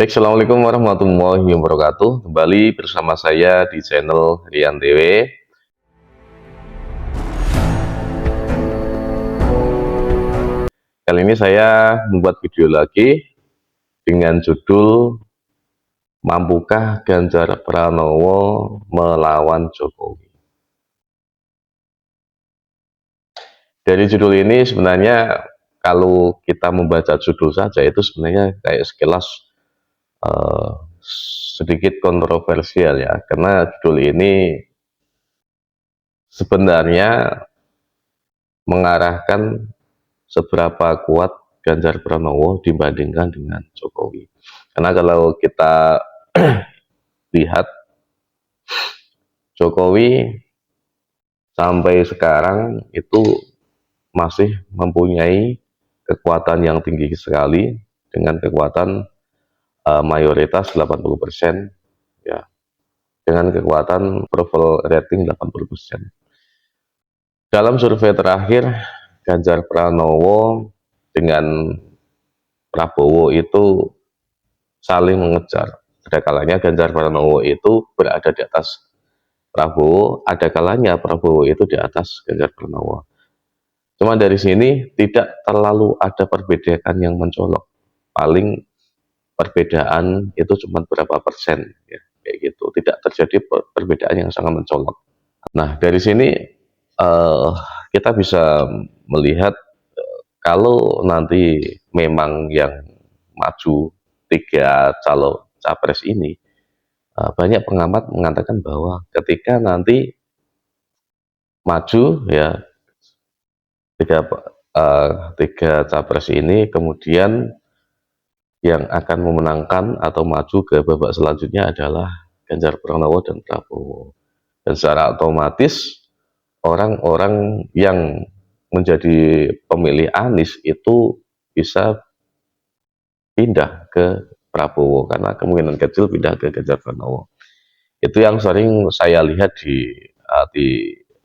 Baik, Assalamualaikum warahmatullahi wabarakatuh. Kembali bersama saya di channel Rian TV. Kali ini saya membuat video lagi dengan judul Mampukah Ganjar Pranowo melawan Jokowi? Dari judul ini sebenarnya kalau kita membaca judul saja itu sebenarnya kayak sekilas eh, sedikit kontroversial ya, karena judul ini sebenarnya mengarahkan seberapa kuat Ganjar Pranowo dibandingkan dengan Jokowi. Karena kalau kita lihat, Jokowi sampai sekarang itu masih mempunyai kekuatan yang tinggi sekali dengan kekuatan mayoritas 80% ya, dengan kekuatan approval rating 80%. Dalam survei terakhir, Ganjar Pranowo dengan Prabowo itu saling mengejar. Ada kalanya Ganjar Pranowo itu berada di atas Prabowo, ada kalanya Prabowo itu di atas Ganjar Pranowo. Cuma dari sini tidak terlalu ada perbedaan yang mencolok. Paling perbedaan itu cuma berapa persen, ya, kayak gitu. Tidak terjadi perbedaan yang sangat mencolok. Nah, dari sini uh, kita bisa melihat kalau nanti memang yang maju tiga calon capres ini, banyak pengamat mengatakan bahwa ketika nanti maju ya tiga tiga capres ini, kemudian yang akan memenangkan atau maju ke babak selanjutnya adalah Ganjar Pranowo dan Prabowo. Dan secara otomatis orang-orang yang menjadi pemilih Anies itu bisa pindah ke Prabowo karena kemungkinan kecil pindah ke Ganjar Pranowo. Itu yang sering saya lihat di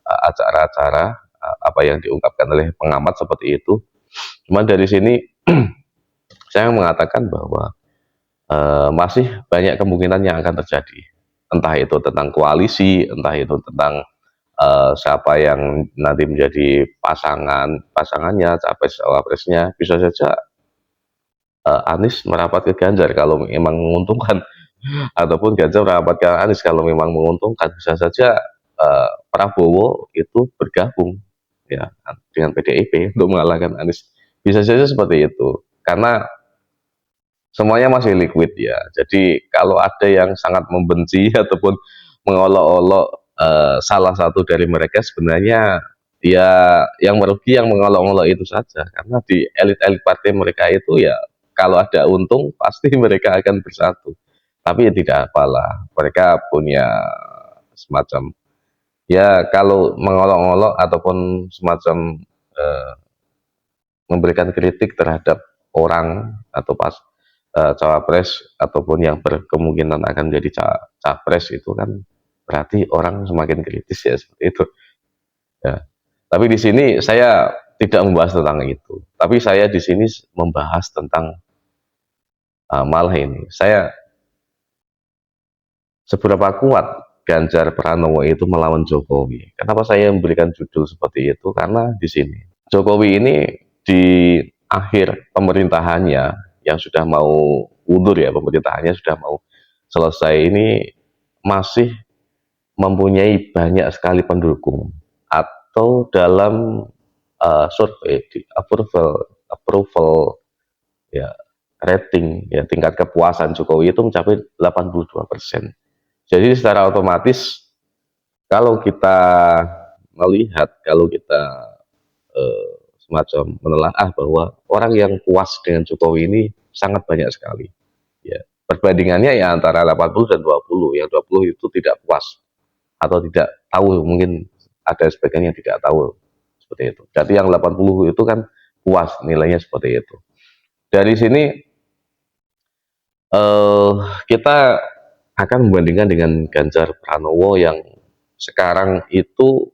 acara-acara apa yang diungkapkan oleh pengamat seperti itu. Cuma dari sini saya mengatakan bahwa masih banyak kemungkinan yang akan terjadi. Entah itu tentang koalisi, entah itu tentang siapa yang nanti menjadi pasangannya, capres cawapresnya, bisa saja Anies merapat ke Ganjar kalau memang menguntungkan, ataupun Ganjar merapat ke Anies kalau memang menguntungkan. Bisa saja Prabowo itu bergabung ya dengan PDIP untuk mengalahkan Anies. Bisa saja seperti itu karena semuanya masih liquid ya. Jadi kalau ada yang sangat membenci ataupun mengolok-olok salah satu dari mereka, sebenarnya ya yang merugi yang mengolok-olok itu saja. Karena di elit-elit partai mereka itu ya kalau ada untung pasti mereka akan bersatu. Tapi ya tidak apalah, mereka punya semacam ya kalau mengolok-olok ataupun semacam eh, memberikan kritik terhadap orang atau cawapres ataupun yang berkemungkinan akan menjadi capres itu kan berarti orang semakin kritis ya seperti itu ya. Tapi di sini saya tidak membahas tentang itu. Tapi saya di sini membahas tentang malah ini. Saya seberapa kuat Ganjar Pranowo itu melawan Jokowi. Kenapa saya memberikan judul seperti itu? Karena di sini Jokowi ini di akhir pemerintahannya yang sudah mau undur ya, pemerintahannya sudah mau selesai ini, masih mempunyai banyak sekali pendukung atau dalam survei di approval ya rating ya, tingkat kepuasan Jokowi itu mencapai 82%. Jadi secara otomatis kalau kita melihat, kalau kita eh, semacam menelaah bahwa orang yang puas dengan Jokowi ini sangat banyak sekali. Ya, perbandingannya ya antara 80 dan 20. Yang 20 itu tidak puas atau tidak tahu, mungkin ada sebagian yang tidak tahu seperti itu. Jadi yang 80 itu kan puas, nilainya seperti itu. Dari sini eh, kita akan membandingkan dengan Ganjar Pranowo yang sekarang itu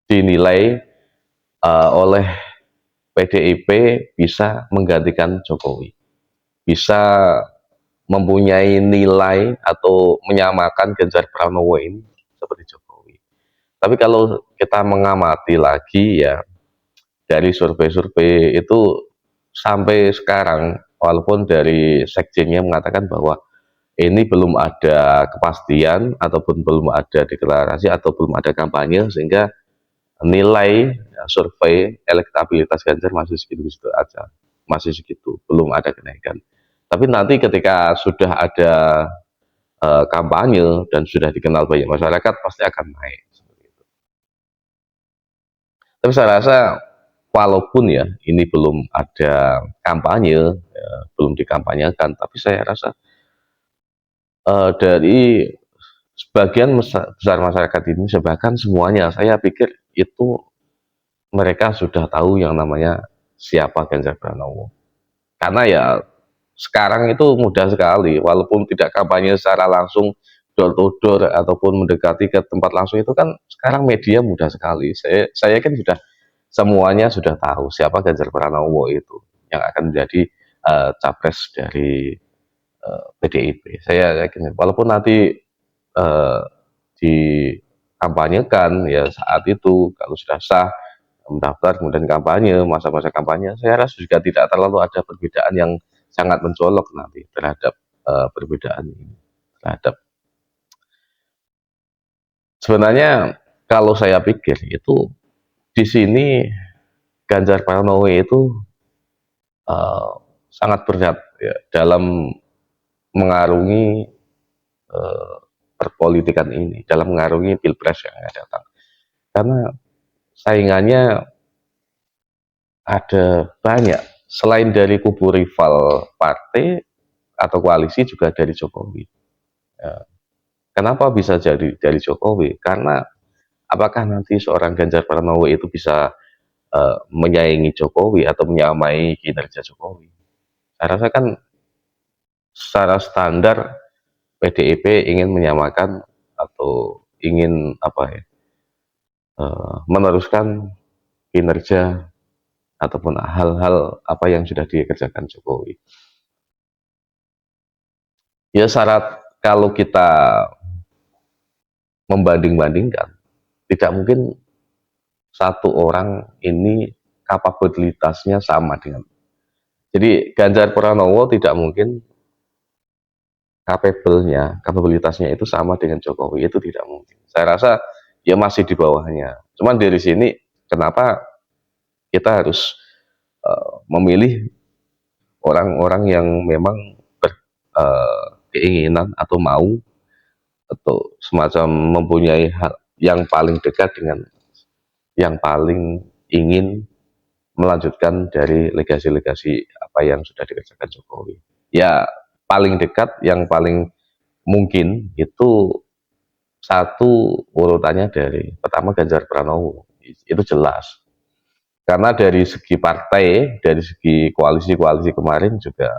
dinilai oleh PDIP bisa menggantikan Jokowi, bisa mempunyai nilai atau menyamakan Ganjar Pranowo ini seperti Jokowi. Tapi kalau kita mengamati lagi ya dari survei-survei itu sampai sekarang, walaupun dari sekjennya mengatakan bahwa ini belum ada kepastian ataupun belum ada deklarasi atau belum ada kampanye, sehingga nilai ya, survei elektabilitas Ganjar masih segitu-segitu aja, masih segitu, belum ada kenaikan. Tapi nanti ketika sudah ada kampanye dan sudah dikenal banyak masyarakat, pasti akan naik. Tapi saya rasa walaupun ya ini belum ada kampanye, ya, belum dikampanyekan, tapi saya rasa dari sebagian besar masyarakat ini, bahkan semuanya, saya pikir itu mereka sudah tahu yang namanya siapa Ganjar Pranowo. Karena ya sekarang itu mudah sekali, walaupun tidak kampanye secara langsung door to door ataupun mendekati ke tempat langsung, itu kan sekarang media mudah sekali. Saya kan sudah semuanya sudah tahu siapa Ganjar Pranowo itu yang akan menjadi capres dari PDIP. Saya yakin, walaupun nanti dikampanyekan ya saat itu kalau sudah sah mendaftar kemudian kampanye, masa-masa kampanye, saya rasa juga tidak terlalu ada perbedaan yang sangat mencolok nanti terhadap perbedaan ini. Terhadap sebenarnya kalau saya pikir itu di sini Ganjar Pranowo itu uh, sangat berat ya, dalam mengarungi perpolitikan ini, dalam mengarungi pilpres yang akan datang. Karena saingannya ada banyak, selain dari kubu rival partai atau koalisi juga dari Jokowi. Ya, kenapa bisa jadi dari Jokowi? Karena apakah nanti seorang Ganjar Pranowo itu bisa menyaingi Jokowi atau menyamai kinerja Jokowi? Saya rasa kan secara standar PDIP ingin menyamakan atau ingin apa ya, meneruskan kinerja ataupun hal-hal apa yang sudah dikerjakan Jokowi. Ya syarat kalau kita membanding-bandingkan, tidak mungkin satu orang ini kapabilitasnya sama dengan. Jadi Ganjar Pranowo tidak mungkin kapabilitasnya itu sama dengan Jokowi, itu tidak mungkin. Saya rasa ya masih di bawahnya. Cuman dari sini kenapa kita harus memilih orang-orang yang memang berkeinginan atau mau atau semacam mempunyai hal yang paling dekat dengan yang paling ingin melanjutkan dari legasi-legasi apa yang sudah dikerjakan Jokowi. Ya paling dekat, yang paling mungkin itu satu urutannya dari pertama Ganjar Pranowo, itu jelas. Karena dari segi partai, dari segi koalisi-koalisi kemarin juga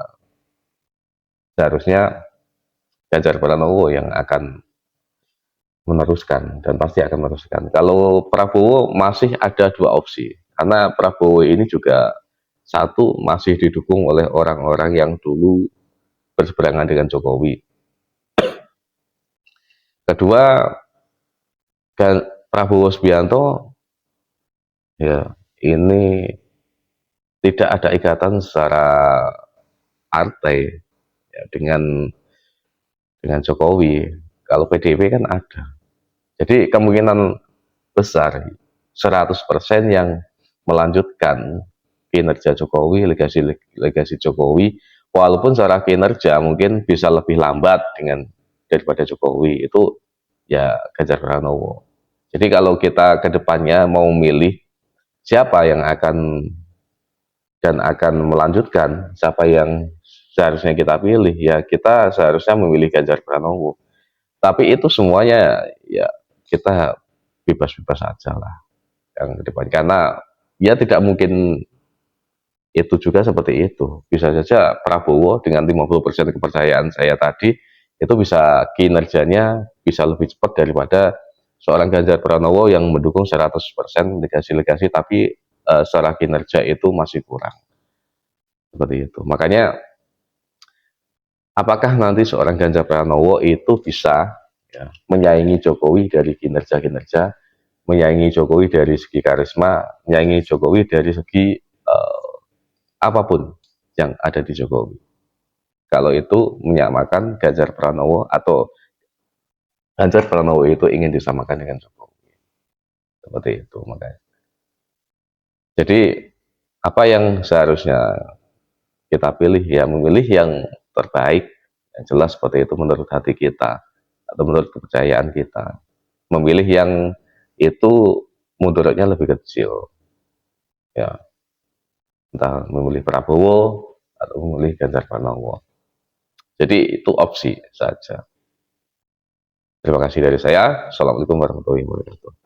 seharusnya Ganjar Pranowo yang akan meneruskan dan pasti akan meneruskan. Kalau Prabowo masih ada dua opsi, karena Prabowo ini juga satu masih didukung oleh orang-orang yang dulu berseberangan dengan Jokowi. Kedua, Prabowo Subianto ya ini tidak ada ikatan secara partai ya, dengan Jokowi. Kalau PDIP kan ada. Jadi kemungkinan besar 100% yang melanjutkan kinerja Jokowi, legasi Jokowi, walaupun secara kinerja mungkin bisa lebih lambat daripada Jokowi, itu ya Ganjar Pranowo. Jadi kalau kita ke depannya mau milih siapa yang akan melanjutkan, siapa yang seharusnya kita pilih, ya kita seharusnya memilih Ganjar Pranowo. Tapi itu semuanya ya kita bebas-bebas saja lah yang ke depan, karena ya tidak mungkin itu juga seperti itu. Bisa saja Prabowo dengan 50% kepercayaan saya tadi itu bisa kinerjanya bisa lebih cepat daripada seorang Ganjar Pranowo yang mendukung 100% legasi-legasi tapi secara kinerja itu masih kurang. Seperti itu. Makanya apakah nanti seorang Ganjar Pranowo itu bisa ya, menyaingi Jokowi dari kinerja-kinerja, menyaingi Jokowi dari segi karisma, menyaingi Jokowi dari segi apapun yang ada di Jokowi. Kalau itu menyamakan Ganjar Pranowo atau Ganjar Pranowo itu ingin disamakan dengan Jokowi. Seperti itu makanya. Jadi apa yang seharusnya kita pilih ya memilih yang terbaik, yang jelas seperti itu menurut hati kita atau menurut kepercayaan kita. Memilih yang itu mudaratnya lebih kecil, ya entah memilih Prabowo atau memilih Ganjar Pranowo. Jadi itu opsi saja. Terima kasih dari saya. Assalamualaikum warahmatullahi wabarakatuh.